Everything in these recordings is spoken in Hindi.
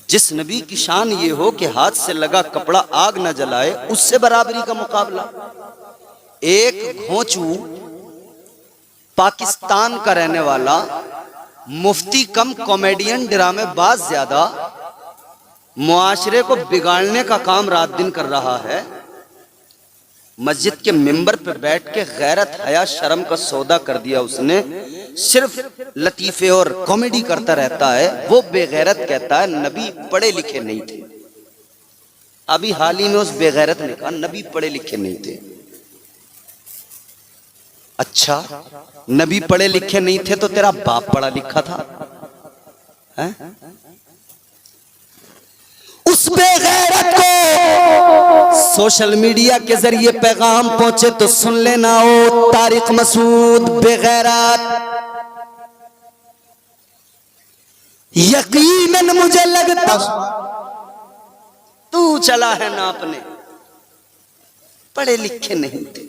जिस नबी की शान ये हो कि हाथ से लगा कपड़ा आग न जलाए, उससे बराबरी का मुकाबला। एक घोंचू पाकिस्तान का रहने वाला, मुफ्ती कम कॉमेडियन, ड्रामेबाज ज्यादा, मुआशरे को बिगाड़ने का काम रात दिन कर रहा है। मस्जिद के मिंबर पे बैठ के गैरत हया शर्म का सौदा कर दिया उसने। सिर्फ लतीफे और कॉमेडी करता रहता है। वो बेगैरत कहता है नबी पढ़े लिखे नहीं थे। अभी हाल ही में उस बेगैरत ने कहा नबी पढ़े लिखे नहीं थे। अच्छा, नबी पढ़े लिखे नहीं थे तो तेरा बाप पढ़ा लिखा था है? उस बेगैरत को सोशल मीडिया के जरिए पैगाम पहुंचे तो सुन लेना। ओ तारिक मसूद बेगैरत, यकीनन मुझे लगता तू चला है नापने, पढ़े लिखे नहीं थे।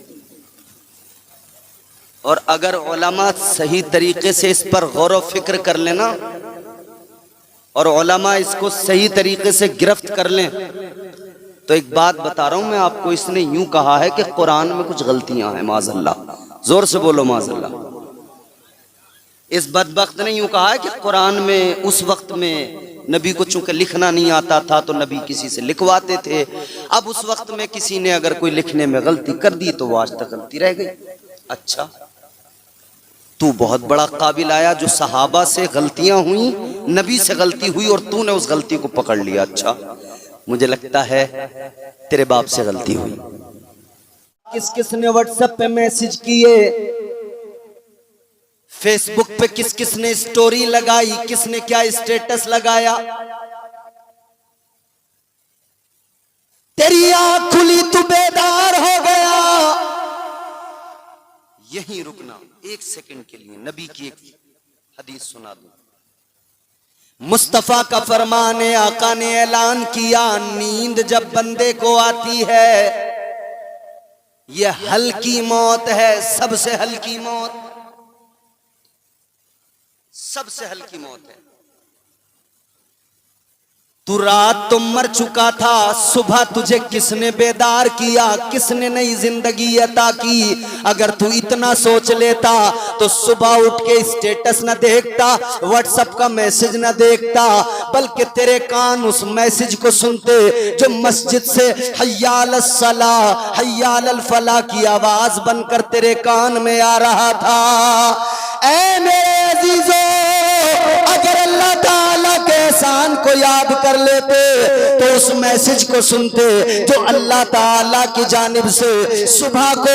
और अगर उलमा सही तरीके से इस पर गौर व फिक्र कर लेना और उलमा इसको सही तरीके से गिरफ्त कर लें, तो एक बात बता रहा हूं मैं आपको, इसने यूं कहा है कि कुरान में कुछ गलतियां हैं माज़अल्लाह। जोर से बोलो माज़अल्लाह। इस बदबख्त ने यूं कहा है कि कुरान में उस वक्त में नबी को चूंकि लिखना नहीं आता था तो नबी किसी से लिखवाते थे। अब उस वक्त में किसी ने अगर कोई लिखने में गलती कर दी तो वो आज तक गलती रह गई। अच्छा, तू बहुत बड़ा काबिल आया जो सहाबा से गलतियां हुई, नबी से गलती हुई और तूने उस गलती को पकड़ लिया। अच्छा, मुझे लगता है तेरे बाप से गलती हुई। किस किस ने व्हाट्सएप पे मैसेज किए, फेसबुक पे किस किस ने स्टोरी लगाई, किसने क्या स्टेटस लगाया। तेरी आंख खुली तू बेदार हो गया। यहीं रुकना एक सेकंड के लिए, नबी की एक हदीस सुना दूं। मुस्तफा का फरमान है, आका ने ऐलान किया, नींद जब बंदे को आती है यह हल्की मौत है, सबसे हल्की मौत, सबसे हल्की मौत है। तू रात तो मर चुका था, सुबह तुझे किसने बेदार किया, किसने नई जिंदगी अता की। अगर तू इतना सोच लेता तो सुबह उठ के स्टेटस न देखता, व्हाट्सएप का मैसेज न देखता, बल्कि तेरे कान उस मैसेज को सुनते जो मस्जिद से हय्या अलस सलाह हय्या अलल फलाह की आवाज बनकर तेरे कान में आ रहा था। ऐ मेरे अजीजों, अगर अल्लाह ताला के एहसान को याद कर लेते तो उस मैसेज को सुनते जो अल्लाह ताला की जानिब से सुबह को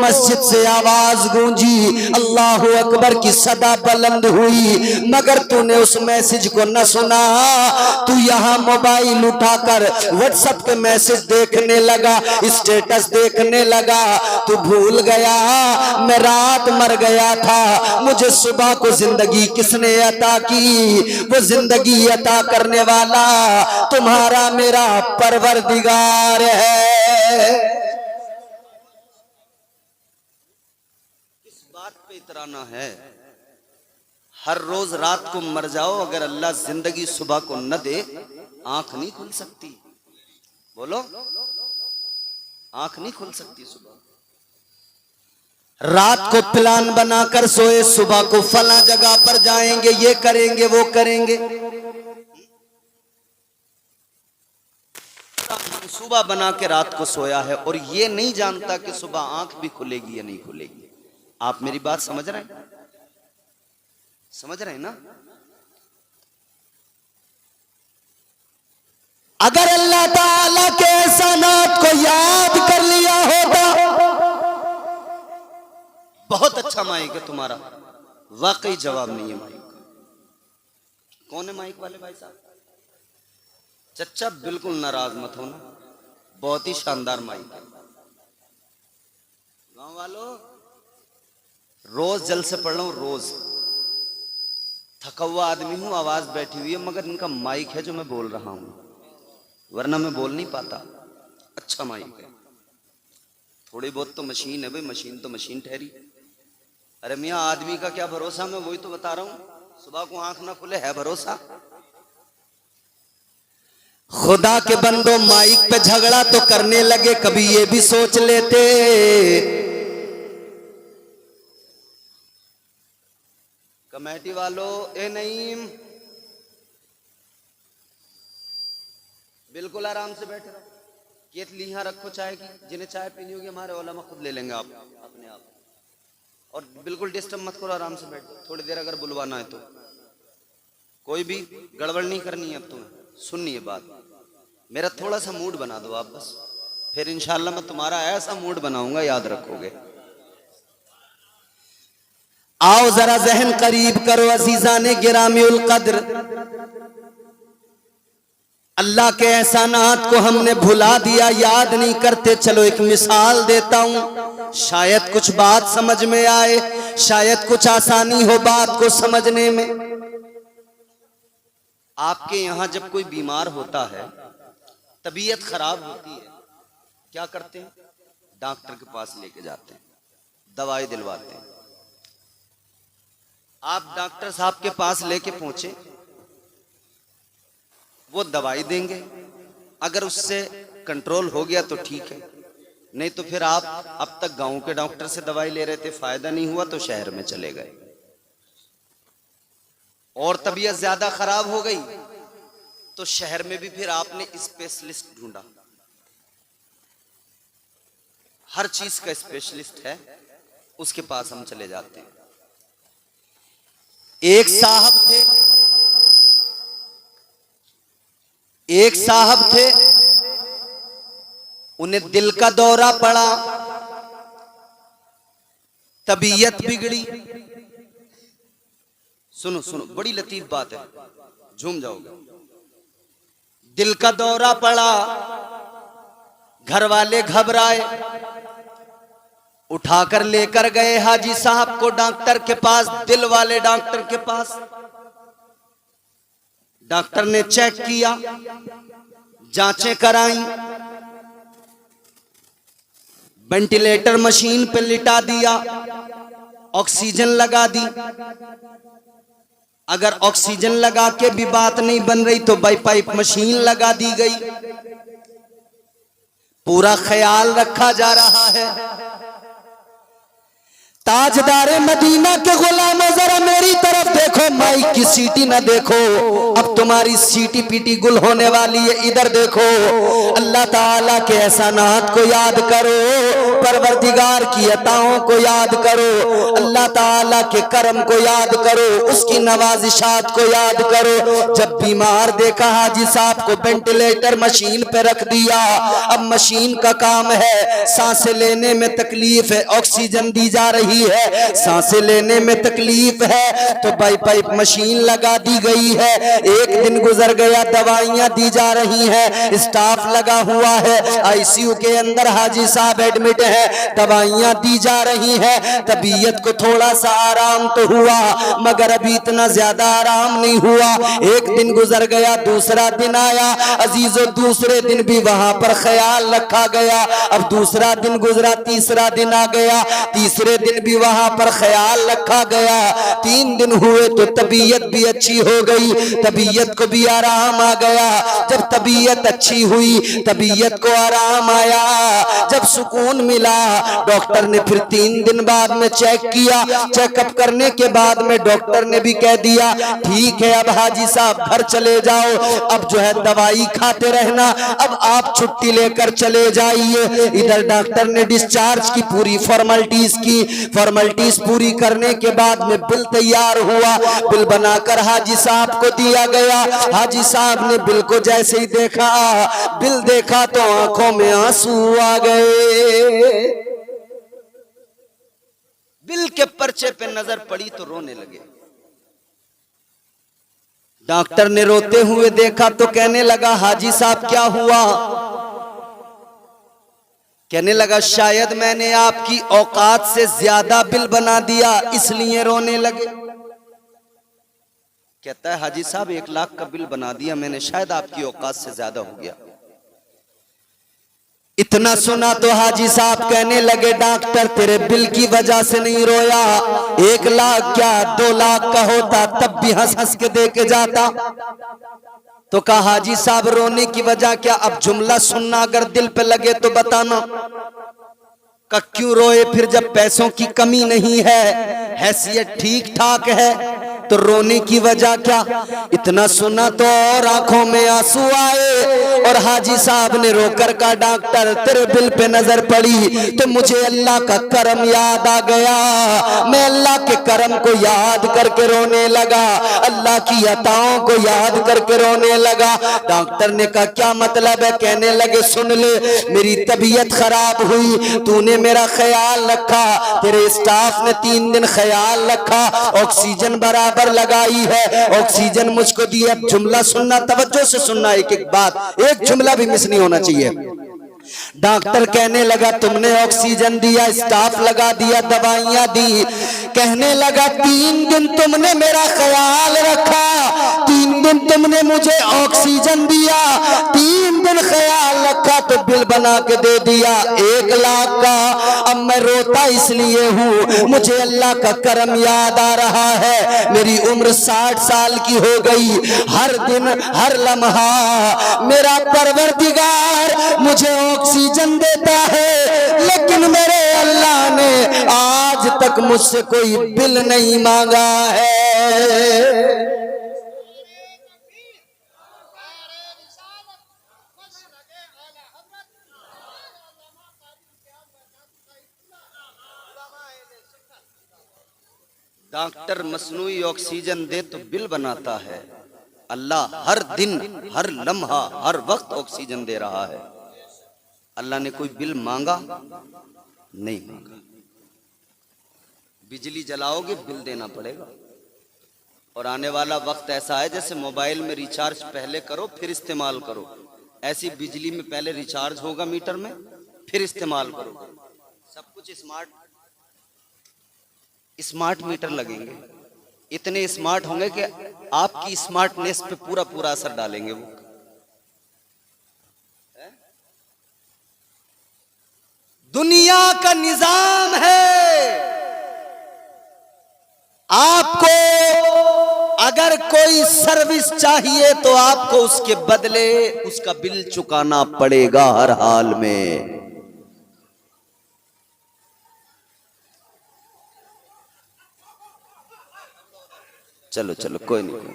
मस्जिद से आवाज गूंजी, अल्लाहु अकबर की सदा बुलंद हुई, मगर तूने उस मैसेज को न सुना। तू यहाँ मोबाइल उठाकर व्हाट्सएप के मैसेज देखने लगा, स्टेटस देखने लगा। तू भूल गया मैं रात मर गया था, मुझे सुबह को जिंदगी किसने अता की। वो जिंदगी अता करने वाला तुम्हारा मेरा परवरदिगार है। इस बात पे इतराना है, हर रोज रात को मर जाओ, अगर अल्लाह जिंदगी सुबह को न दे आंख नहीं खुल सकती। बोलो, आंख नहीं खुल सकती सुबह। रात को प्लान बनाकर सोए, सुबह को फला जगह पर जाएंगे, ये करेंगे वो करेंगे, सुबह बना के रात को सोया है और ये नहीं जानता कि सुबह आंख भी खुलेगी या नहीं खुलेगी। आप मेरी बात समझ रहे हैं? समझ रहे हैं ना? अगर अल्लाह ताला के एहसानात को याद कर लिया होता, बहुत अच्छा माइक है तुम्हारा, वाकई जवाब नहीं है माइक का। कौन है माइक वाले भाई साहब? चच्चा बिल्कुल नाराज मत होना, बहुत ही शानदार माइक है। गांव वालों, रोज जल से पढ़ रहा हूं, रोज थका हुआ आदमी हूं, आवाज बैठी हुई है, मगर इनका माइक है जो मैं बोल रहा हूं, वरना मैं बोल नहीं पाता। अच्छा माइक है, थोड़ी बहुत तो मशीन है भाई, मशीन तो मशीन ठहरी। अरे मियाँ, आदमी का क्या भरोसा, मैं वही तो बता रहा हूं, सुबह को आंख ना खुले है भरोसा? खुदा के बंदो माइक पे झगड़ा तो करने लगे, कभी ये भी सोच लेते कमेटी वालों, ए नईम बिल्कुल आराम से बैठे रहो, केतली यहाँ रखो चाय की, जिन्हें चाय पीनी होगी हमारे ओलामा खुद ले लेंगे आप अपने आप, और बिल्कुल डिस्टर्ब मत करो, आराम से बैठो। थोड़ी देर अगर बुलवाना है तो कोई भी गड़बड़ नहीं करनी है। अब तुम्हें सुननी है बात, मेरा थोड़ा सा मूड बना दो आप बस, फिर इंशाल्लाह मैं तुम्हारा ऐसा मूड बनाऊंगा याद रखोगे। आओ जरा जहन करीब करो अजीजाने गिरामीउल कद्र, अल्लाह के एहसानात को हमने भुला दिया, याद नहीं करते। चलो एक मिसाल देता हूं, शायद कुछ बात समझ में आए, शायद कुछ आसानी हो बात को समझने में। आपके यहां जब कोई बीमार होता है, तबीयत खराब होती है, क्या करते हैं? डॉक्टर के पास लेके जाते हैं, दवाई दिलवाते हैं। आप डॉक्टर साहब के पास लेके पहुंचे, वो दवाई देंगे, अगर उससे कंट्रोल हो गया तो ठीक है, नहीं तो फिर आप अब तक गांव के डॉक्टर से दवाई ले रहे थे, फायदा नहीं हुआ तो शहर में चले गए, और तबीयत ज्यादा खराब हो गई तो शहर में भी फिर आपने स्पेशलिस्ट ढूंढा। हर चीज का स्पेशलिस्ट है, उसके पास हम चले जाते हैं। एक साहब थे, उन्हें दिल का दौरा पड़ा, तबीयत बिगड़ी। सुनो सुनो, बड़ी लतीफ बात है, झूम जाओगे। दिल का दौरा पड़ा, घर वाले घबराए, उठाकर लेकर गए हाजी साहब को डॉक्टर के पास, दिल वाले डॉक्टर के पास। डॉक्टर ने चेक किया, जांचें कराई, वेंटिलेटर मशीन पे लिटा दिया, ऑक्सीजन लगा दी। अगर ऑक्सीजन लगा के भी बात नहीं बन रही तो बाई पाइप मशीन लगा दी गई। पूरा ख्याल रखा जा रहा है। ताजदारे मदीना के गुलामों, जरा मेरी तरफ देखो, माइक की सीटी ना देखो, अब तुम्हारी सीटी पीटी गुल होने वाली है। इधर देखो, अल्लाह ताला के एहसानात को याद करो, परवरदिगार की अताओं को याद करो, अल्लाह ताला के करम को याद करो, उसकी नवाजिशात को याद करो। जब बीमार देखा हाजी साहब को वेंटिलेटर मशीन पे रख दिया, अब मशीन का काम है, सांसें लेने में तकलीफ है, ऑक्सीजन दी जा रही है, सांसें लेने में तकलीफ है, तो बाई पाइप मशीन लगा दी गई है। एक दिन गुजर गया, दवाइयां दी जा रही हैं, स्टाफ लगा हुआ है, आईसीयू के अंदर हाजी साहब एडमिट है, दवाइयां दी जा रही हैं। तबीयत को थोड़ा सा आराम तो हुआ, मगर अभी इतना ज्यादा आराम नहीं हुआ। एक दिन गुजर गया, दूसरा दिन आया, अजीजों दूसरे दिन भी वहां पर ख्याल रखा गया। अब दूसरा दिन गुजरा, तीसरा दिन आ गया, तीसरे दिन भी वहां पर ख्याल रखा गया। 3 दिन हुए तो तबीयत भी अच्छी हो गई, तबीयत को भी आराम आ गया। जब तबीयत अच्छी हुई, तबीयत को आराम आया, जब सुकून मिला, डॉक्टर ने फिर 3 दिन बाद में चेक किया। चेकअप करने के बाद में डॉक्टर ने भी कह दिया, ठीक है अब हाजी साहब घर चले जाओ, अब जो है दवाई खाते रहना, अब आप छुट्टी लेकर चले जाइए। इधर डॉक्टर ने डिस्चार्ज की पूरी फॉर्मेलिटीज की, फॉर्मेलिटीज पूरी करने के बाद में बिल तैयार हुआ, बिल बनाकर हाजी साहब को दिया गया। हाजी साहब ने बिल को जैसे ही देखा, बिल देखा तो आंखों में आंसू आ गए। बिल के पर्चे पे नजर पड़ी तो रोने लगे। डॉक्टर ने रोते हुए देखा तो कहने लगा, हाजी साहब क्या हुआ? कहने लगा, शायद मैंने आपकी औकात से ज्यादा बिल बना दिया, इसलिए रोने लगे। कहता है, हाजी साहब 1 लाख का बिल बना दिया मैंने, शायद आपकी औकात से ज्यादा हो गया। इतना सुना तो हाजी साहब कहने लगे, डॉक्टर तेरे बिल की वजह से नहीं रोया, 1 लाख क्या 2 लाख का होता तब भी हंस हंस के दे के जाता। तो कहा हाजी साहब रोने की वजह क्या? अब जुमला सुनना अगर दिल पे लगे तो बताना। का क्यों रोए फिर जब पैसों की कमी नहीं है, हैसियत ठीक ठाक है, तो रोने की वजह क्या? इतना सुना तो और आंखों में आंसू आए और हाजी साहब ने रोकर का डॉक्टर तेरे बिल पे नजर पड़ी तो मुझे अल्लाह का करम याद आ गया। मैं अल्लाह के करम को याद करके रोने लगा, अल्लाह की अताओं को याद करके रोने लगा। डॉक्टर ने कहा क्या मतलब है? कहने लगे सुन ले, मेरी तबीयत खराब हुई, तूने मेरा ख्याल रखा, तेरे स्टाफ ने 3 दिन ख्याल रखा, ऑक्सीजन बराबर लगाई है, ऑक्सीजन मुझको दी। अब जुमला सुनना, तवज्जो से सुनना, एक एक बात, एक जुमला भी मिस नहीं होना चाहिए। डॉक्टर कहने लगा तुमने ऑक्सीजन दिया, स्टाफ लगा दिया, दवाइयां दी, कहने लगा 3 दिन तुमने मेरा ख्याल रखा, 3 दिन तुमने मुझे ऑक्सीजन दिया, 3 दिन ख्याल रखा तो बिल बना के दे दिया 1 लाख का। अब मैं रोता इसलिए हूँ, मुझे अल्लाह का करम याद आ रहा है। मेरी उम्र 60 साल की हो गई, हर दिन हर लम्हा मेरा परवरदिगार मुझे ऑक्सीजन देता है, लेकिन मेरे अल्लाह ने आज तक मुझसे कोई बिल नहीं मांगा है। डॉक्टर मसनूई ऑक्सीजन दे तो बिल बनाता है, अल्लाह हर दिन हर लम्हा हर वक्त ऑक्सीजन दे रहा है। अल्लाह ने कोई बिल मांगा नहीं मांगा। बिजली जलाओगे बिल देना पड़ेगा, और आने वाला वक्त ऐसा है जैसे मोबाइल में रिचार्ज पहले करो फिर इस्तेमाल करो, ऐसी बिजली में पहले रिचार्ज होगा मीटर में फिर इस्तेमाल करो। सब कुछ स्मार्ट मीटर लगेंगे, इतने स्मार्ट होंगे कि आपकी स्मार्टनेस पे पूरा पूरा असर डालेंगे वो। दुनिया का निजाम है, आपको अगर कोई सर्विस चाहिए तो आपको उसके बदले उसका बिल चुकाना पड़ेगा हर हाल में। चलो चलो कोई नहीं,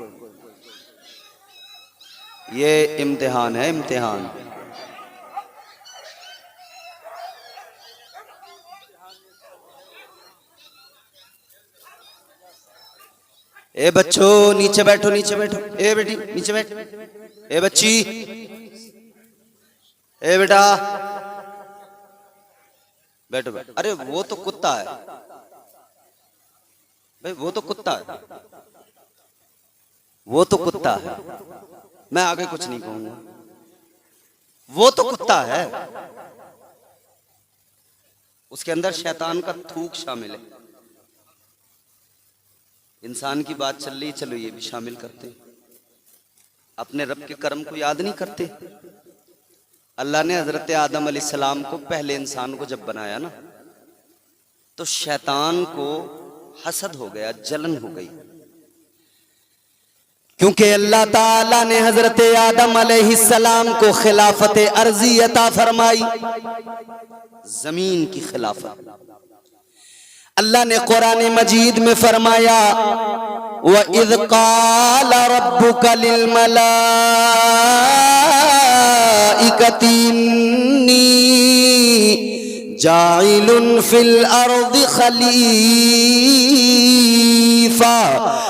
ये इम्तिहान है, इम्तिहान। ए बच्चों नीचे बैठो, नीचे बैठो, ए बेटी नीचे बैठ, ए बच्ची, ए बेटा बैठो बैठो। अरे वो तो कुत्ता है भाई, वो तो कुत्ता है, वो तो कुत्ता है, मैं आगे कुछ नहीं कहूंगा, वो तो कुत्ता है, उसके अंदर शैतान का थूक शामिल है। इंसान की बात चल रही, चलो ये भी शामिल करते हैं। अपने रब के कर्म को याद नहीं करते? अल्लाह ने हजरत आदम अलैहिस्सलाम को, पहले इंसान को जब बनाया ना, तो शैतान को हसद हो गया, जलन हो गई, क्योंकि अल्लाह ताला ने हजरत आदम अलैहिस्सलाम को खिलाफत अर्जी अता फरमाई, जमीन की खिलाफत। अल्लाह ने कुरान मजीद में फरमाया व इज़ क़ाल रब्बुका लिल मलाइकति इन्नी जाइलुन फिल अर्दि खलीफा।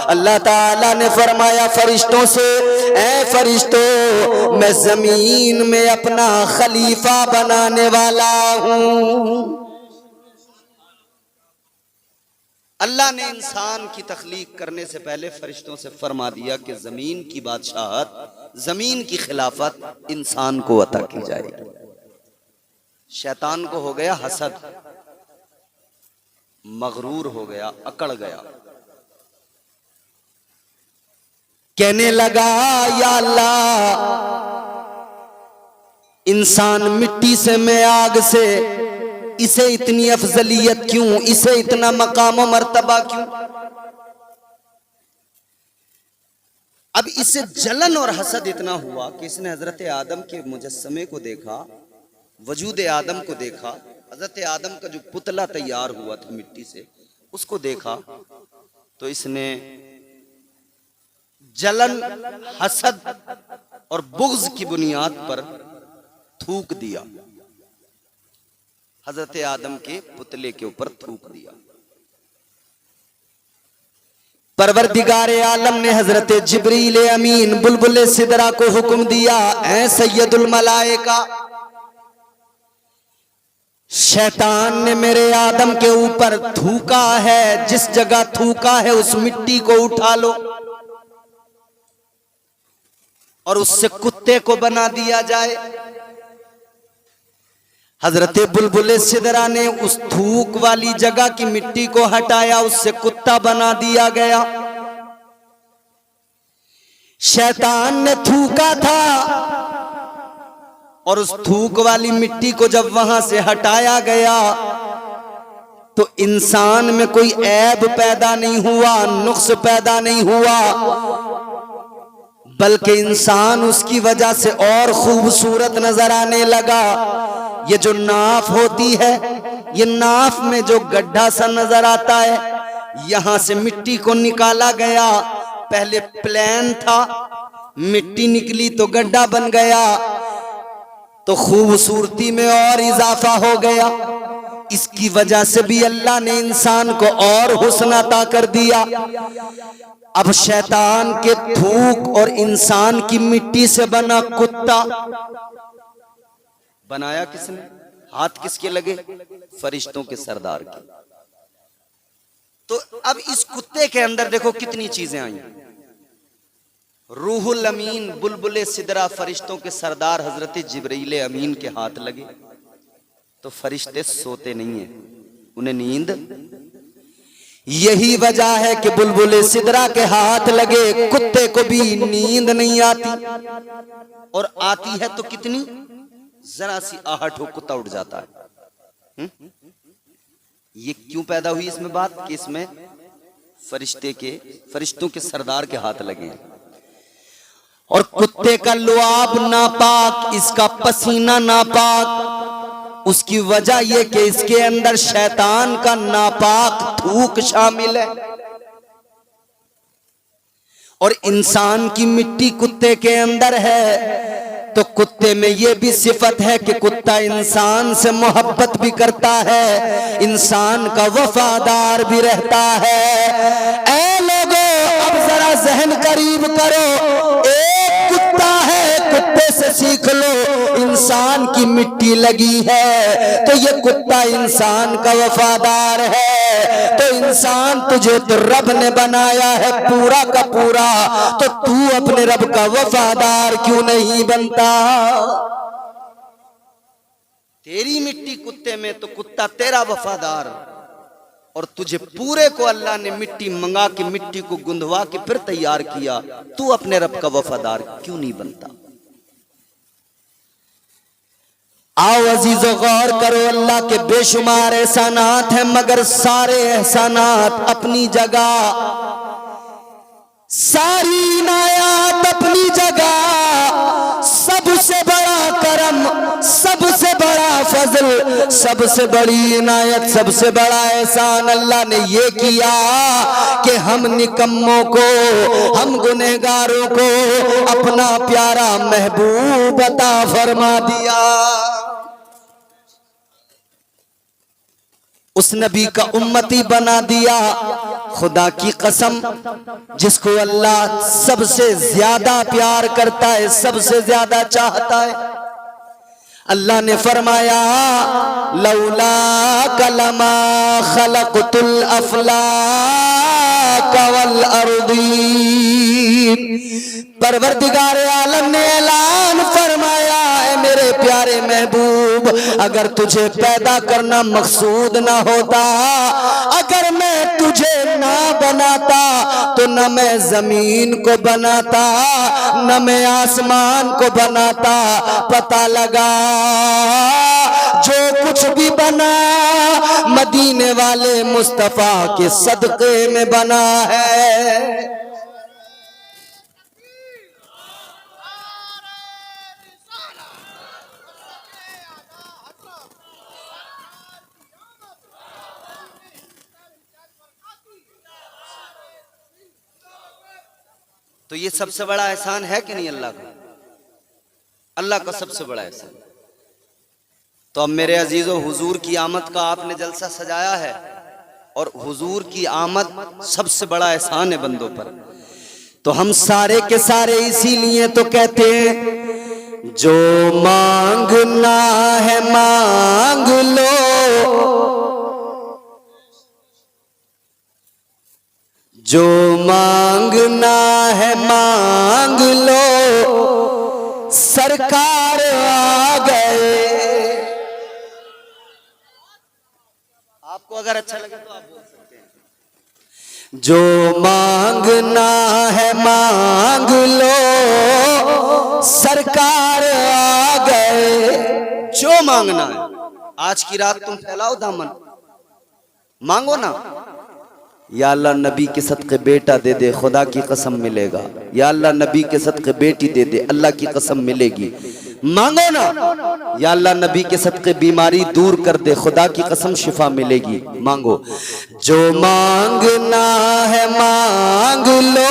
अल्लाह ताला ने फरमाया फरिश्तों से, ऐ फरिश्तों मैं जमीन में अपना खलीफा बनाने वाला हूं। अल्लाह ने इंसान की तख्लीक करने से पहले फरिश्तों से फरमा दिया कि जमीन की बादशाहत, जमीन की खिलाफत इंसान को अता की जाएगी। शैतान को हो गया हसद, मगरूर हो गया, अकड़ गया, कहने लगा या अल्लाह, इंसान मिट्टी से, मैं आग से, इसे इतनी अफजलियत क्यों, इसे इतना मकाम और मर्तबा क्यों? अब इससे जलन और हसद इतना हुआ कि इसने हजरत आदम के मुजस्समे को देखा, वजूद आदम को देखा, हजरत आदम का जो पुतला तैयार हुआ था मिट्टी से उसको देखा, तो इसने जलन, हसद और बुग़्ज़ की बुनियाद पर थूक दिया, हजरत आदम के पुतले के ऊपर थूक दिया। परवरदिगार आलम ने हजरत जिब्रील अमीन बुलबुल सिदरा को हुक्म दिया, ऐ सैयदुल मलाइका, शैतान ने मेरे आदम के ऊपर थूका है, जिस जगह थूका है उस मिट्टी को उठा लो और उससे कुत्ते को बना दिया जाए। हजरत बुलबुल सिदरा ने उस थूक वाली जगह की मिट्टी को हटाया, उससे कुत्ता बना दिया गया। शैतान ने थूका था और उस थूक वाली मिट्टी को जब वहां से हटाया गया तो इंसान में कोई ऐब पैदा नहीं हुआ, नुक्स पैदा नहीं हुआ, बल्कि इंसान उसकी वजह से और खूबसूरत नजर आने लगा। ये जो नाफ होती है, ये नाफ में जो गड्ढा सा नजर आता है, यहां से मिट्टी को निकाला गया, पहले प्लेन था, मिट्टी निकली तो गड्ढा बन गया, तो खूबसूरती में और इजाफा हो गया। इसकी वजह से भी अल्लाह ने इंसान को और हुस्न अता कर दिया। अब शैतान के थूक और इंसान की मिट्टी से बना कुत्ता बनाया किसने? हाथ किसके लगे? फरिश्तों के सरदार के। तो अब इस कुत्ते के अंदर देखो कितनी चीजें आई। रूहुल अमीन बुलबुल सिदरा फरिश्तों के सरदार हजरत जिब्रील अमीन के हाथ लगे तो फरिश्ते सोते नहीं है, उन्हें नींद। यही वजह है कि बुलबुल सिदरा के हाथ लगे कुत्ते को भी नींद नहीं आती, और आती है तो कितनी, जरा सी आहट हो कुत्ता उठ जाता है। ये क्यों पैदा हुई इसमें बात कि इसमें फरिश्तों के सरदार के हाथ लगे हैं। और कुत्ते का लुआब नापाक, इसका पसीना नापाक, उसकी वजह यह कि इसके अंदर शैतान का नापाक थूक शामिल है। और इंसान की मिट्टी कुत्ते के अंदर है, तो कुत्ते में यह भी सिफत है कि कुत्ता इंसान से मोहब्बत भी करता है, इंसान का वफादार भी रहता है। ऐ लोगों, अब जरा जहन करीब करो, एक कुत्ता है, कुत्ते से सीख लो। इंसान की मिट्टी लगी है तो ये कुत्ता इंसान का वफादार है। तो इंसान तुझे तो रब ने बनाया है पूरा का पूरा, तो तू अपने रब का वफादार क्यों नहीं बनता? तेरी मिट्टी कुत्ते में तो कुत्ता तेरा वफादार, और तुझे पूरे को अल्लाह ने मिट्टी मंगा के मिट्टी को गुंदवा के फिर तैयार किया, तू अपने रब का वफादार क्यों नहीं बनता? आओ अजीजो गौर करो, अल्लाह के बेशुमार एहसानात हैं, मगर सारे एहसानात अपनी जगह, सारी इनायत अपनी जगह, सबसे बड़ा करम, सबसे बड़ा फजल, सबसे बड़ी इनायत, सबसे बड़ा एहसान अल्लाह ने ये किया कि हम निकम्मों को, हम गुनहगारों को अपना प्यारा महबूब अता फरमा दिया। उस नबी का उम्मती बना दिया। खुदा की कसम, जिसको अल्लाह सबसे ज्यादा प्यार करता है, सबसे ज्यादा चाहता है, अल्लाह ने फरमाया लौला कलमा खलक़तुल अफ़लाक वल अर्दीन। परवरदिगार आलम ने ऐलान फरमाया, है मेरे प्यारे महबूब, अगर तुझे पैदा करना मकसूद ना होता, अगर मैं तुझे ना बनाता तो न मैं जमीन को बनाता, न मैं आसमान को बनाता। पता लगा जो कुछ भी बना मदीने वाले मुस्तफा के सदक़े में बना है। तो ये सबसे बड़ा एहसान है कि नहीं अल्लाह का? अल्लाह का सबसे बड़ा एहसान। तो अब मेरे अजीजों, हुजूर की आमद का आपने जलसा सजाया है और हुजूर की आमद सबसे बड़ा एहसान है बंदों पर। तो हम सारे के सारे इसीलिए तो कहते हैं, जो मांगना है मांग लो, जो मांगना है मांग लो, सरकार आ गए। आपको अगर अच्छा लगे तो आप बोल सकते हैं। जो मांगना है मांग लो, सरकार आ गए। जो मांगना है, आज की रात तुम फैलाओ दामन, मांगो ना। या अल्लाह नबी के सदक़े बेटा दे दे, खुदा की कसम मिलेगा। या अल्लाह नबी के सदक़े बेटी दे दे, अल्लाह की कसम मिलेगी। मांगो ना। या अल्लाह नबी के सदक़े बीमारी दूर कर दे, खुदा की कसम शिफा मिलेगी। मांगो। जो मांगना है मांग लो,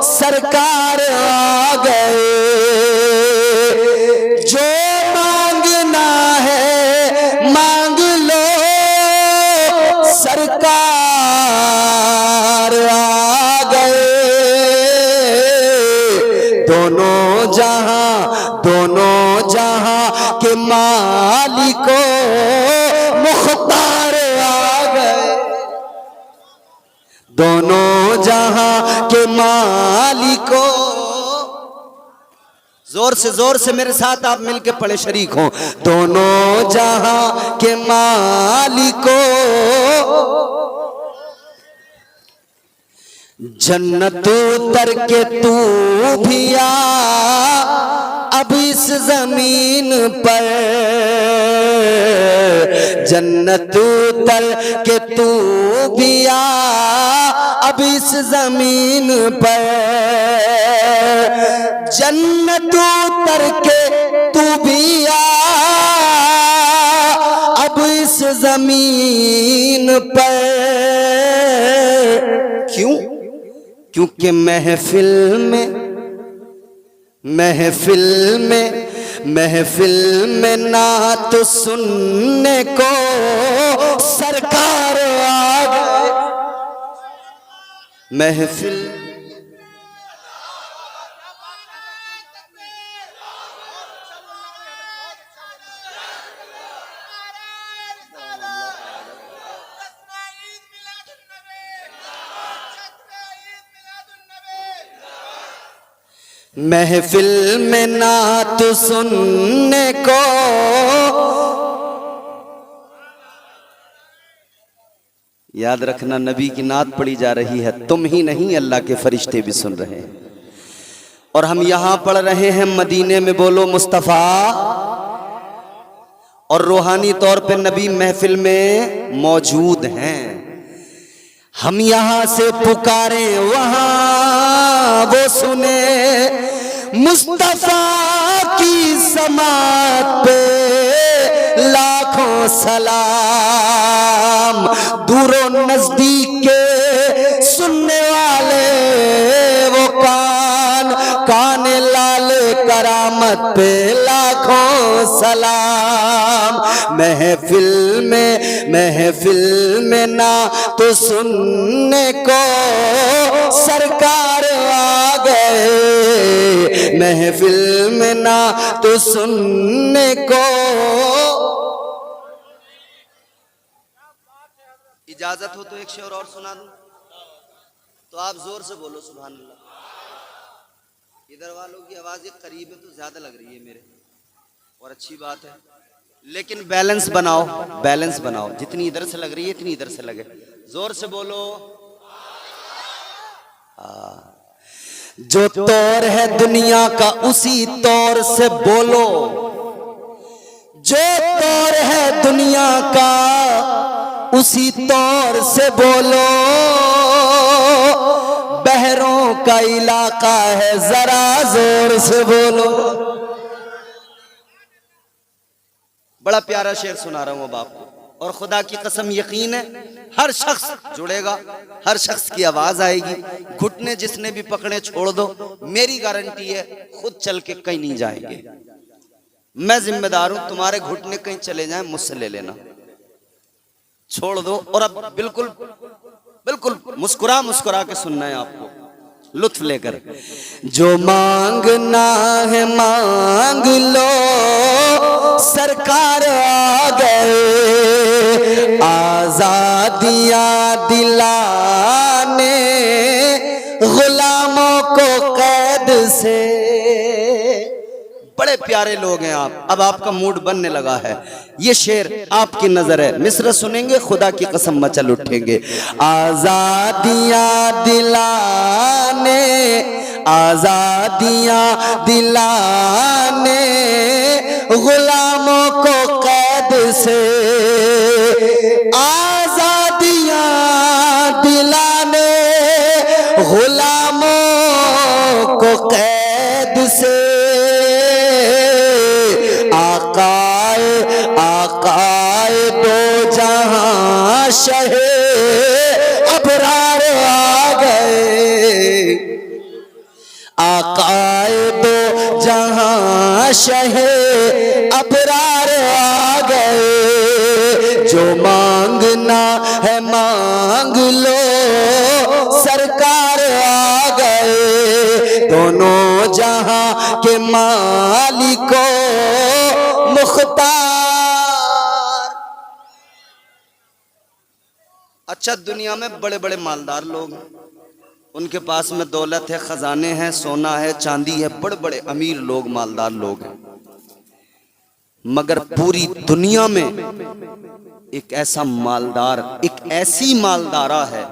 सरकार आ गए। जो मांगना है मांग लो, सरकार आ गए। दोनों जहां के मालिको मुख्तार आ गए। दोनों जहां के मालिको, जोर से मेरे साथ आप मिलके पढ़े, शरीक हो। दोनों जहां के मालिको, जन्नत उतर के तू भी आ अब इस जमीन पर। जन्नत उतर के तू भी आ अब इस जमीन पर। जन्नत उतर के तू भी आ अब इस जमीन पर। क्यों? क्योंकि महफिल में नात सुनने को सरकार आ गए। महफिल में नात सुनने को याद रखना, नबी की नात पढ़ी जा रही है। तुम ही नहीं, अल्लाह के फरिश्ते भी सुन रहे हैं। और हम यहां पढ़ रहे हैं मदीने में, बोलो मुस्तफा। और रूहानी तौर पे नबी महफिल में मौजूद हैं। हम यहां से पुकारे वहां वो सुने, मुस्तफा की समात पे लाखों सलाम। दूरों नजदीक के सुनने वाले वो कान लाल करामत पे लाखों सलाम। महफिल में ना तो सुनने को सरकार आ गए। महफिल में ना तो सुनने को। इजाजत हो तो एक शेर और सुना दूं? तो आप जोर से बोलो सुभान अल्लाह। इधर वालों की आवाज़ करीब है तो ज्यादा लग रही है मेरे, और अच्छी बात है। लेकिन बैलेंस बनाओ। जितनी इधर से लग रही है इतनी इधर से लगे। जोर से बोलो। जो तौर है दुनिया का उसी तौर से बोलो। जो तौर है दुनिया का उसी तौर से बोलो। बहरों का इलाका है, जरा जोर से बोलो। बड़ा प्यारा शेर सुना रहा हूं अब आपको। और खुदा की कसम यकीन है हर शख्स जुड़ेगा, हर शख्स की आवाज आएगी। घुटने जिसने भी पकड़े छोड़ दो, मेरी गारंटी है खुद चल के कहीं नहीं जाएंगे। मैं जिम्मेदार हूं, तुम्हारे घुटने कहीं चले जाएं मुझसे ले लेना, छोड़ दो। और अब बिल्कुल बिल्कुल मुस्कुरा मुस्कुरा के सुनना है आपको, लुत्फ लेकर। जो मांगना है मांग लो, सरकार आ गए आजादियां दिलाने गुलामों को कैद से। बड़े प्यारे लोग हैं आप, अब आपका मूड बनने लगा है। ये शेर आपकी नजर है, मिस्र सुनेंगे खुदा की कसम मचल उठेंगे। आजादियां दिलाने, आजादियां दिलाने गुलामों को कैद से, आजादियां दिलाने गुलामों को कैद से। आकाए दो जहां शहे अबरार आ गए, आकाए दो जहां शहे अबरार आ गए। जो मांगना है मांग लो, सरकार आ गए। दोनों जहां के मालिकों मुख्तार। अच्छा, दुनिया में बड़े बड़े मालदार लोग हैं, उनके पास में दौलत है, खजाने हैं, सोना है, चांदी है, बड़े बड़े अमीर लोग, मालदार लोग हैं। मगर पूरी दुनिया में एक ऐसा मालदार, एक ऐसी मालदारा है,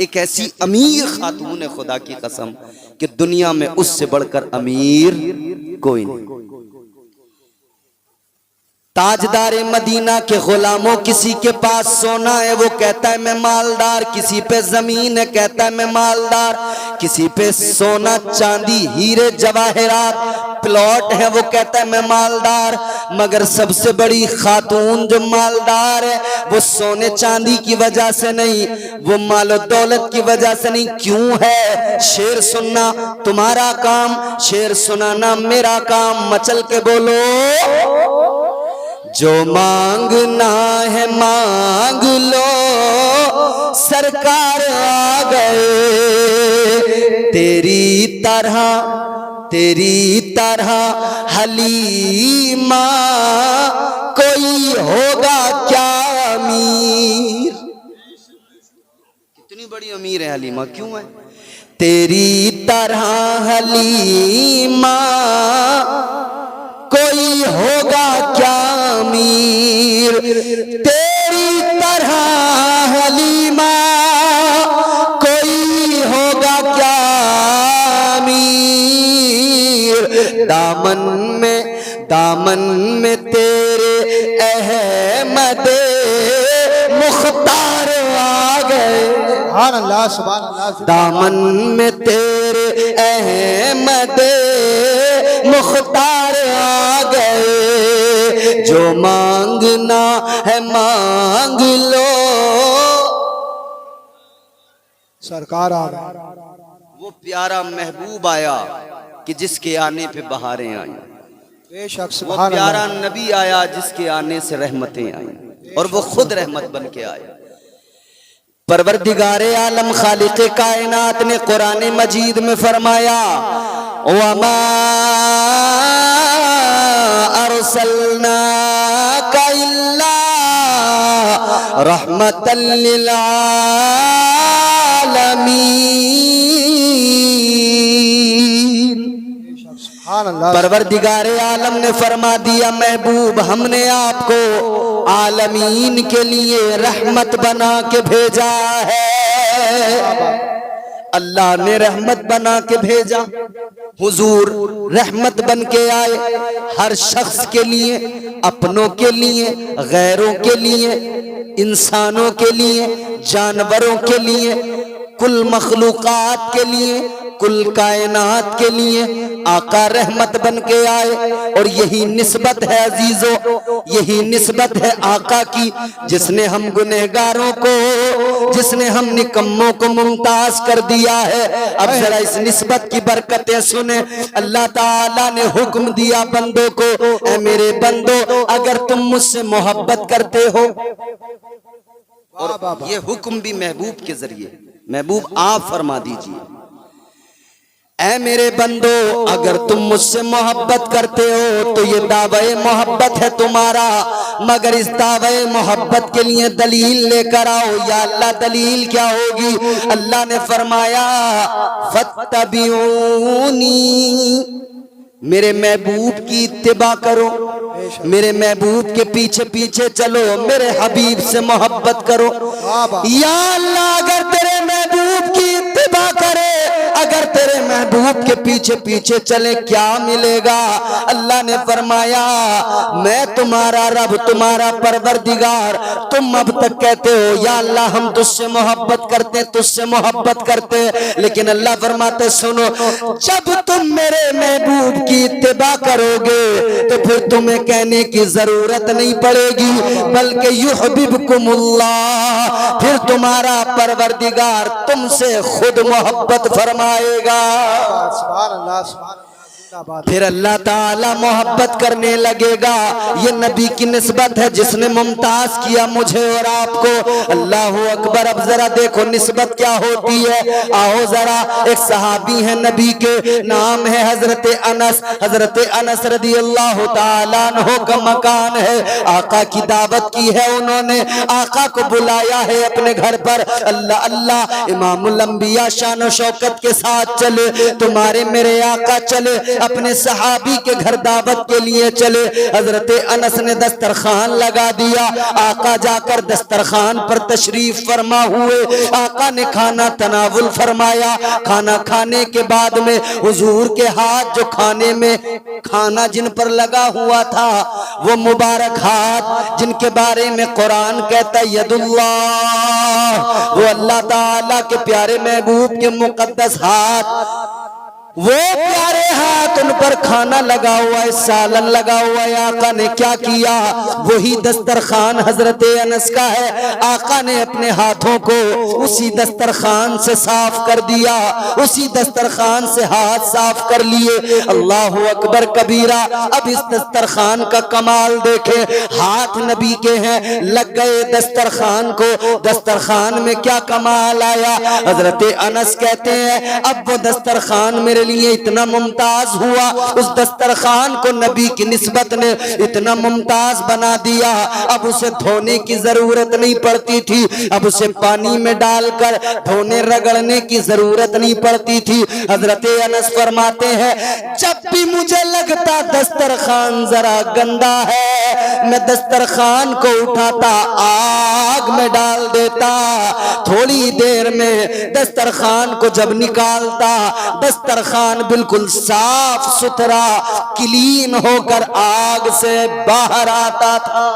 एक ऐसी अमीर खातून है खुदा की कसम कि दुनिया में उससे बढ़कर अमीर कोई नहीं। ताजदार मदीना के गुलामों, किसी के पास सोना है वो कहता है मैं मालदार, किसी पे जमीन है कहता है मैं मालदार, किसी पे सोना चांदी हीरे जवाहरात प्लॉट है वो कहता है मैं मालदार। मगर सबसे बड़ी खातून जो मालदार है वो सोने चांदी की वजह से नहीं, वो मालो दौलत की वजह से नहीं। क्यों है? शेर सुनना तुम्हारा काम, शेर सुनाना मेरा काम। मचल के बोलो। जो मांगना है मांग लो, सरकार आ गए। तेरी तरह हलीमा कोई होगा क्या अमीर? कितनी बड़ी अमीर है हलीमा, क्यों है? तेरी तरह हलीमा कोई होगा क्या अमीर? तेरी तरह हलीमा कोई होगा क्या अमीर? दामन में तेरे अहमद मुख्तार आ गए। सुभान अल्लाह, सुभान अल्लाह। दामन में तेरे अहमद मुख्तार आ गए। जो मांगना है मांग लो, सरकार आ गई। वो प्यारा महबूब आया कि जिसके आने पे बहारें आई। बेशक वो प्यारा नबी आया जिसके आने से रहमतें आई, और वो खुद रहमत बन के आया। परवरदिगारे आलम खालिक़े कायनात ने कुरान मजीद में फरमाया, वमा अरसलनाका इल्ला रहमतल लिल आलमीन। परवरदिगारे आलम ने फरमा दिया, महबूब हमने आपको आलमीन के लिए रहमत बना के भेजा है। अल्लाह ने रहमत बना के भेजा, हुजूर रहमत बन के आए हर शख्स के लिए, अपनों के लिए, गैरों के लिए, इंसानों के लिए, जानवरों के लिए। कुल मखलूकात के लिए, कुल कायनात के लिए आका रहमत बन के आए। और यही निस्बत है अजीजों, यही निस्बत है आका की, जिसने हम गुनहगारों को, जिसने हम निकम्मों को मुमताज कर दिया है। अब जरा इस निस्बत की बरकतें सुने। अल्लाह ताला ने हुक्म दिया बंदों को, ऐ मेरे बंदो अगर तुम मुझसे मोहब्बत करते हो, और ये हुक्म भी महबूब के जरिए, महबूब आप फरमा दीजिए, ऐ मेरे बंदो अगर तुम मुझसे मोहब्बत करते हो तो ये दावे मोहब्बत है तुम्हारा, मगर इस दावे मोहब्बत के लिए दलील लेकर आओ। या अल्लाह दलील क्या होगी? अल्लाह ने फरमाया फत्तबिऊनी, मेरे महबूब की इत्तिबा करो, मेरे महबूब के पीछे पीछे चलो, मेरे हबीब से मोहब्बत करो। या अल्लाह अगर तेरे महबूब की इत्तिबा करे, अगर तेरे महबूब के पीछे पीछे चले क्या मिलेगा? अल्लाह ने फरमाया मैं तुम्हारा रब, तुम्हारा परवरदिगार। तुम अब तक कहते हो या अल्लाह हम तुझसे मोहब्बत करते, तुझसे मोहब्बत करते, लेकिन अल्लाह फरमाते सुनो, जब तुम मेरे महबूब की इत्तिबा करोगे तो फिर तुम्हें कहने की जरूरत नहीं पड़ेगी, बल्कि युहब्बिबकुमुल्लाह, फिर तुम्हारा परवरदिगार तुमसे खुद मोहब्बत फरमाएगा। सुभान अल्लाह, सुभान अल्लाह। फिर अल्लाह ताला मोहब्बत करने लगेगा। ये नबी की निस्बत है जिसने मुमताज किया मुझे और आपको। अल्लाह अकबर। अब जरा देखो निस्बत क्या होती है। आओ जरा, एक सहाबी है नबी के, नाम है हजरत अनस। हजरत अनस रदी अल्लाह ताला अन्हु का मकान है। आका की दावत की है उन्होंने, आका को बुलाया है अपने घर पर। अल्लाह अल्लाह, इमामुल अंबिया शान और शौकत के साथ चले, तुम्हारे मेरे आका चले, अपने सहाबी के घर दावत के लिए चले। हजरत अनस ने दस्तरखान लगा दिया। आका जाकर दस्तरखान पर तशरीफ फरमा हुए। आका ने खाना तनावुल फरमाया। खाना खाने के बाद में हुजूर के हाथ, जो खाने में खाना जिन पर लगा हुआ था, वो मुबारक हाथ जिनके बारे में कुरान कहता यदुल्लाह, वो अल्लाह ताला के प्यारे महबूब के मुकद्दस हाथ, वो प्यारे हाथ, उन पर खाना लगा हुआ है, सालन लगा हुआ है। आका ने क्या किया? वही दस्तरखान हजरत अनस का है। आका ने अपने हाथों को उसी दस्तरखान से साफ कर दिया, उसी दस्तरखान से हाथ साफ कर लिए। अल्लाह अकबर कबीरा। अब इस दस्तरखान का कमाल देखे। हाथ नबी के हैं, लग गए दस्तरखान को। दस्तरखान में क्या कमाल आया? हजरत अनस कहते हैं अब वो दस्तरखान मेरे लिए इतना मुमताज हुआ, उस दस्तरखान को नबी की निस्बत ने इतना मुमताज बना दिया, अब उसे धोने की जरूरत नहीं पड़ती थी, अब उसे पानी में डालकर धोने रगड़ने की जरूरत नहीं पड़ती थी। हजरत अनस फरमाते हैं जब भी मुझे लगता दस्तरखान जरा गंदा है, मैं दस्तरखान को उठाता आग में डाल देता। थोड़ी देर में दस्तरखान को जब निकालता, दस्तरखान बिल्कुल साफ सुथरा क्लीन होकर आग से बाहर आता था।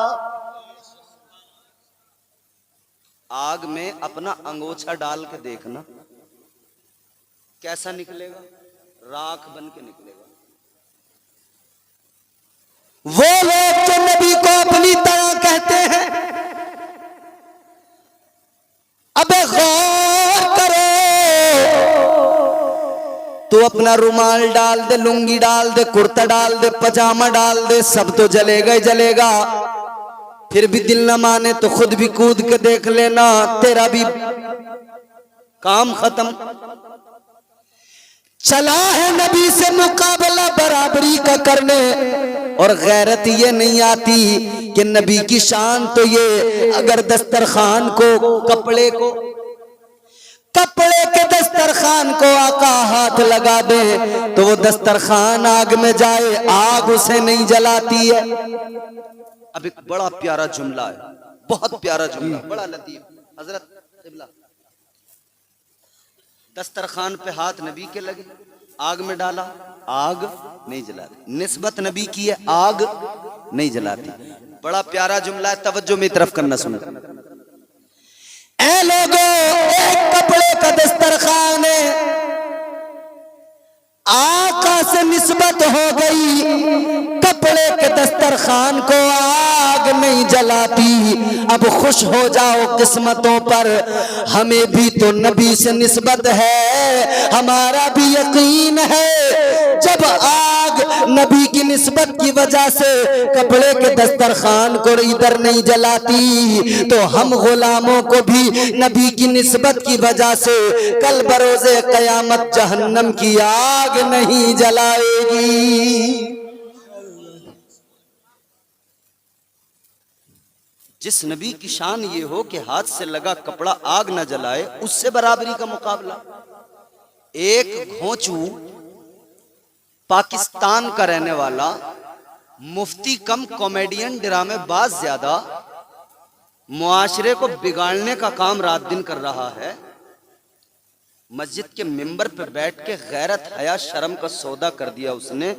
आग में अपना अंगोछा डाल के देखना कैसा निकलेगा, राख बन के निकलेगा। वो लोग जो नबी को अपनी तरह कहते हैं, अबे गौर करो, तो अपना रुमाल डाल दे, लुंगी डाल दे, कुर्ता डाल दे, पजामा डाल दे, सब तो जलेगा ही जलेगा। फिर भी दिल न माने तो खुद भी कूद के देख लेना, तेरा भी काम खत्म। चला है नबी से मुकाबला बराबरी का करने, और गैरत ये नहीं आती कि नबी की शान तो ये, अगर दस्तरखान को, कपड़े के दस्तरखान को आका हाथ लगा दे तो वो दस्तरखान आग में जाए, आग उसे नहीं जलाती है। अब एक बड़ा प्यारा जुमला है, बहुत प्यारा जुमला, बड़ा लतीफ। हजरत क़िबला दस्तरखान पे हाथ नबी के लगे, आग में डाला, आग नहीं जलाती। निस्बत नबी की है, आग नहीं जलाती। बड़ा प्यारा जुमला है, तवज्जो में तरफ करना सुनो। ऐ लोगों, एक कपड़े का दस्तरखान है, आका से निस्बत हो गई, कपड़े के दस्तरखान को आग नहीं जलाती। अब खुश हो जाओ किस्मतों पर, हमें भी तो नबी से निस्बत है, हमारा भी यकीन है। जब आग नबी की निस्बत की वजह से कपड़े के दस्तरखान को इधर नहीं जलाती, तो हम गुलामों को भी नबी की निस्बत की वजह से कल बरोज़े क़यामत जहन्नम की आग नहीं जलाएगी। जिस नबी की शान ये हो कि हाथ से लगा कपड़ा आग न जलाए, उससे बराबरी का मुकाबला। एक घोंचू पाकिस्तान का रहने वाला, मुफ्ती कम कॉमेडियन, ड्रामेबाज ज्यादा, मुआशरे को बिगाड़ने का काम रात दिन कर रहा है, मस्जिद के मिंबर पे बैठ के गैरत हया शर्म का सौदा कर दिया उसने।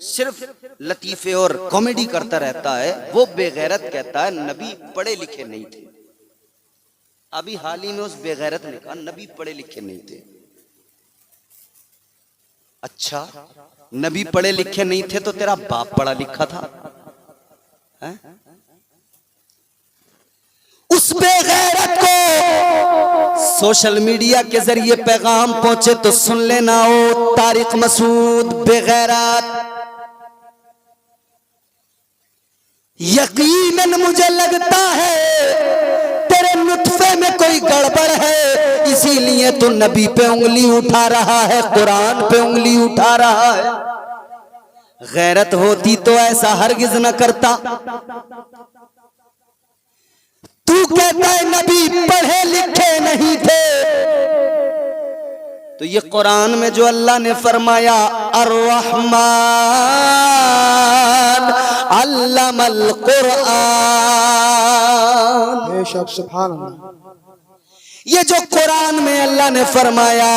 सिर्फ लतीफे और कॉमेडी करता रहता है। वो बेगैरत कहता है नबी पढ़े लिखे नहीं थे। अभी हाल ही में उस बेगैरत ने कहा नबी पढ़े लिखे नहीं थे। अच्छा, नबी पढ़े लिखे नहीं थे तो तेरा बाप पढ़ा लिखा था है? उस बेगैरत को सोशल मीडिया के जरिए पैगाम पहुंचे तो सुन लेना। ओ तारिक मसूद बेगैरत, यकीनन मुझे लगता है तेरे नुत्फे में कोई गड़बड़ है, इसीलिए तू नबी पे उंगली उठा रहा है, कुरान पे उंगली उठा रहा है। गैरत होती तो ऐसा हरगिज न करता। तू कहता है नबी पढ़े लिखे नहीं थे, तो ये कुरान में जो अल्लाह ने फरमाया अर्रहमान अल्लमल कुरान, बेशक सुभान अल्लाह, ये जो कुरान में अल्लाह ने फरमाया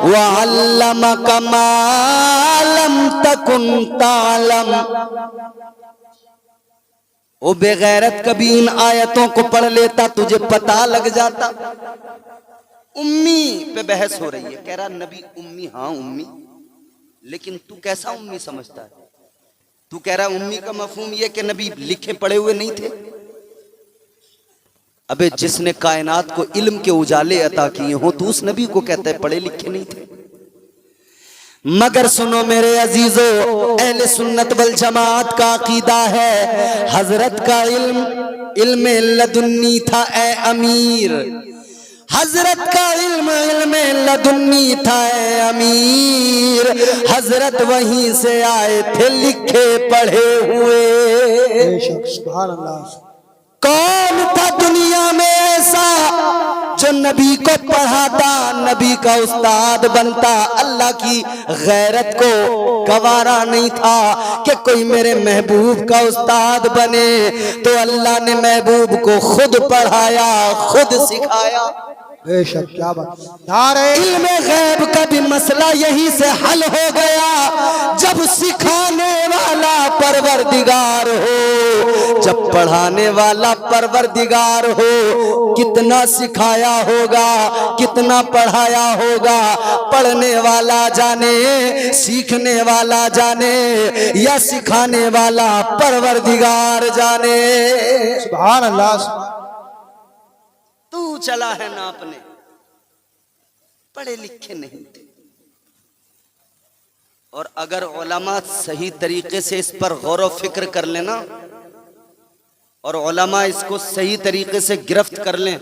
वअल्लमका मा लम तकुन तालम, वो बेगैरत कभी इन आयतों को पढ़ लेता तुझे पता लग जाता। उम्मी पे बहस हो रही है, कह रहा नबी उम्मी, हाँ उम्मी, लेकिन तू कैसा उम्मी समझता है? तू कह रहा उम्मी का मफहूम ये कि नबी लिखे पढ़े हुए नहीं थे। अबे जिसने कायनात को इल्म के उजाले अता किए हो, तू उस नबी को कहता है पढ़े लिखे नहीं थे। मगर सुनो मेरे अजीजों, अहले सुन्नत वल जमात का अकीदा है हजरत का इल्म लदुन्नी था ए अमीर, हजरत का इल्म लदुन्नी था ए अमीर, हजरत वहीं से आए थे लिखे पढ़े हुए। बेशक सुभान अल्लाह। कौन था दुनिया में ऐसा जो नबी को पढ़ाता, नबी का उस्ताद बनता? अल्लाह की गैरत को गवारा नहीं था कि कोई मेरे महबूब का उस्ताद बने, तो अल्लाह ने महबूब को खुद पढ़ाया, खुद सिखाया। बेशक क्या बात। नारे इल्मे गैब का भी मसला यही से हल हो गया जब सिखाने वाला परवरदिगार हो, जब पढ़ाने वाला परवरदिगार हो। कितना सिखाया होगा, कितना पढ़ाया होगा, पढ़ने वाला जाने, सीखने वाला जाने, या सिखाने वाला परवरदिगार जाने। सुभान अल्लाह। तू चला है नापने, पढ़े लिखे नहीं थे। और अगर उलमा सही तरीके से इस पर गौर व फिक्र कर लेना और उलमा इसको सही तरीके से गिरफ्त कर लें,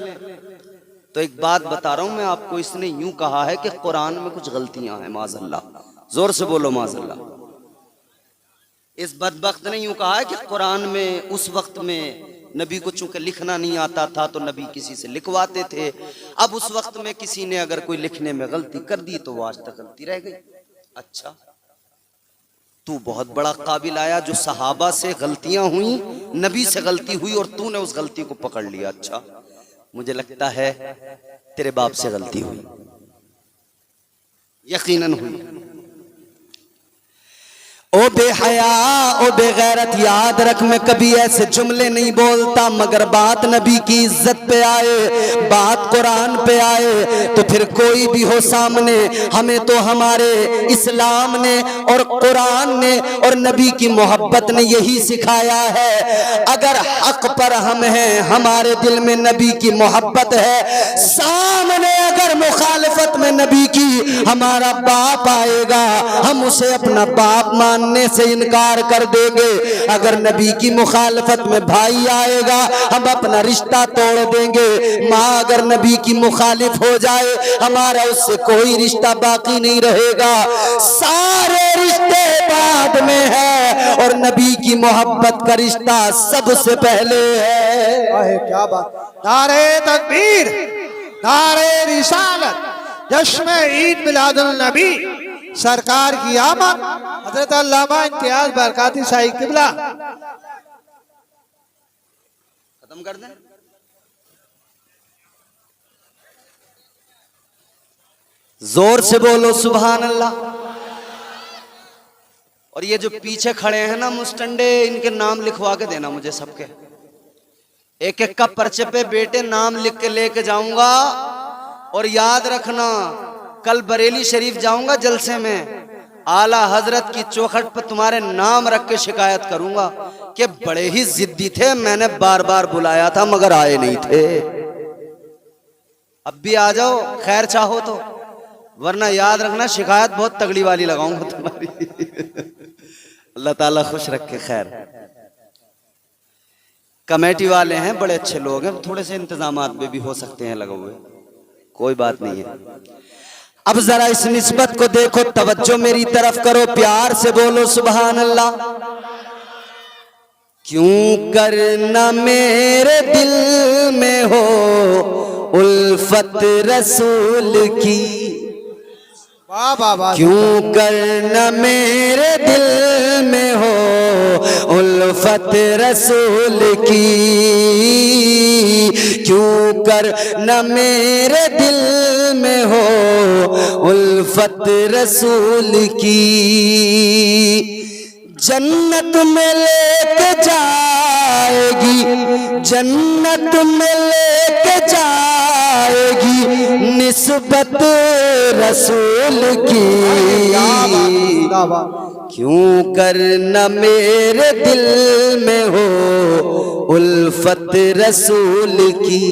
तो एक बात बता रहा हूं मैं आपको, इसने यूं कहा है कि कुरान में कुछ गलतियां हैं, माज़अल्लाह। जोर से बोलो माज़अल्लाह। इस बदबख्त ने यूं कहा है कि कुरान में उस वक्त में नबी को चूंकि लिखना नहीं आता था तो नबी किसी से लिखवाते थे। अब उस वक्त में किसी ने अगर कोई लिखने में गलती कर दी तो वो आज तक गलती रह गई। अच्छा, तू बहुत बड़ा काबिल आया, जो सहाबा से गलतियां हुई, नबी से गलती हुई और तूने उस गलती को पकड़ लिया। अच्छा, मुझे लगता है तेरे बाप से गलती हुई, यकीनन हुई। ओ बेहया, ओ बेगैरत याद रख, मैं कभी ऐसे जुमले नहीं बोलता, मगर बात नबी की इज्जत पे आए, बात कुरान पे आए, तो फिर कोई भी हो सामने, हमें तो हमारे इस्लाम ने और कुरान ने और नबी की मोहब्बत ने यही सिखाया है। अगर हक पर हम हैं, हमारे दिल में नबी की मोहब्बत है, सामने अगर मुखालिफत में नबी की हमारा बाप आएगा, हम उसे अपना बाप मानने से इनकार कर देंगे। अगर नबी की मुखालिफत में भाई आएगा, हम अपना रिश्ता तोड़ देंगे। माँ अगर नबी की मुखालिफ हो जाए, हमारा उससे कोई रिश्ता बाकी नहीं रहेगा। सारे रिश्ते बाद में है और नबी की मोहब्बत का रिश्ता सबसे पहले है। क्या बात। नारे तकबीर, नारे रिसालत, जश्न ईद मिलादुल नबी, सरकार की आमद, हजरत अल्लामा इम्तियाज बरकाती साहिब किबला। खत्म कर दें। जोर से बोलो सुभान अल्लाह। और ये जो पीछे खड़े हैं ना मुस्टंडे, इनके नाम लिखवा के देना मुझे सबके, एक एक का पर्चे पे बेटे नाम लिख के लेके जाऊंगा। और याद रखना, कल बरेली शरीफ जाऊंगा जलसे में, आला हजरत की चौखट पर तुम्हारे नाम रख के शिकायत करूंगा कि बड़े ही जिद्दी थे, मैंने बार बार बुलाया था मगर आए नहीं थे। अब भी आ जाओ खैर चाहो तो, वरना याद रखना शिकायत बहुत तगड़ी वाली लगाऊंगा तुम्हारी। अल्लाह ताला खुश रखे। खैर, कमेटी वाले हैं, बड़े अच्छे लोग हैं, थोड़े से इंतजामात में भी हो सकते हैं लगे हुए, कोई बात नहीं है। अब जरा इस निस्बत को देखो, तवज्जो मेरी तरफ करो, प्यार से बोलो सुभान अल्लाह। क्यों करना मेरे दिल में हो उल्फत रसूल की, वाह वाह वाह। क्यों करना मेरे दिल में हो उल्फत रसूल की, क्यों करना मेरे दिल में हो उल्फत रसूल की। जन्नत में लेके जाएगी, जन्नत में लेके जाएगी निस्बत रसूल की। क्यों करना मेरे दिल में हो उल्फत रसूल की।